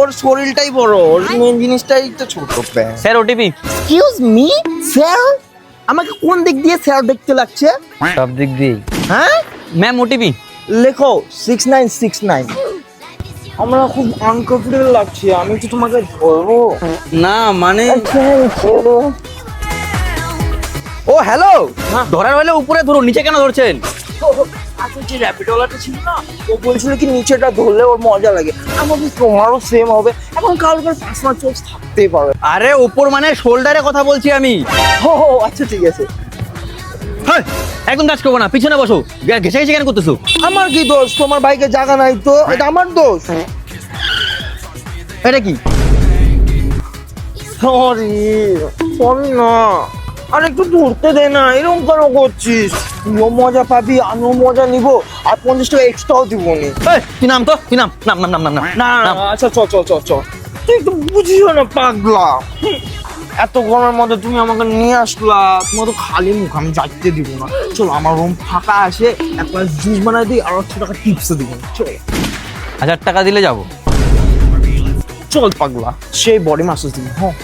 ওর শরীরটাই বড়, ওর মেন জিনিসটাই তো ছোট। Sir OTP. Excuse me sir, আমাকে কোন দিক দিয়ে স্যার দেখতে লাগছে? সব দিক দিয়ে। হ্যাঁ ম্যাম ওটিপি। লেখো 6969। আমরা খুব আনকমফোর্টেবল লাগছে, আমি তো তোমাকে ধরবো না মানে ও হ্যালো। ধরার হলে উপরে ধরুন, নিচে কেন ধরছেন? আচ্ছা যে র্যাপিডওয়ালাটা ছিল না, ও বলছিল কি নিচেটা ধরলে ওর মজা লাগে। আমাদের তোমারও সেম হবে, এখন কালকের পার্সোনাল চয়েস থাকতেই পারে। আরে উপর মানে শোল্ডারে কথা বলছি আমি। ও আচ্ছা ঠিক আছে। হেই, একদম টাচ করবো না, পিছনে বসো। ঘেসে ঘেসে কেন করতেছো? আমার কি দোষ? তোমার বাইকে জায়গা নাই তো, এটা আমার দোষ। এটা কি? সরি সরি না, আর একটু ধরতে দে না, এরকম কেন করছিস? তুইও মজা পাবি, আমিও মজা নিব, আর 50 টাকা এক্সট্রাও দিব নি। এই, তুই নাম তো, তুই নাম নাম নাম নাম নাম নাম না না নাম। আচ্ছা চ চ চ চ, তুই একটু বুঝিও না পাগলা। এত গরমের মধ্যে তুমি আমাকে নিয়ে আসলা, তোমার তো খালি মুখ আমি যাইতে দিব না। চলো আমার রুম ফাঁকা আছে, এক গ্লাস জুস বানাই দিই আর 100 টাকা টিপসও দিব। চল 1000 টাকা দিলে যাবো। চল পাগলা, সেই বডি মাসাজ দিবি। হ্যাঁ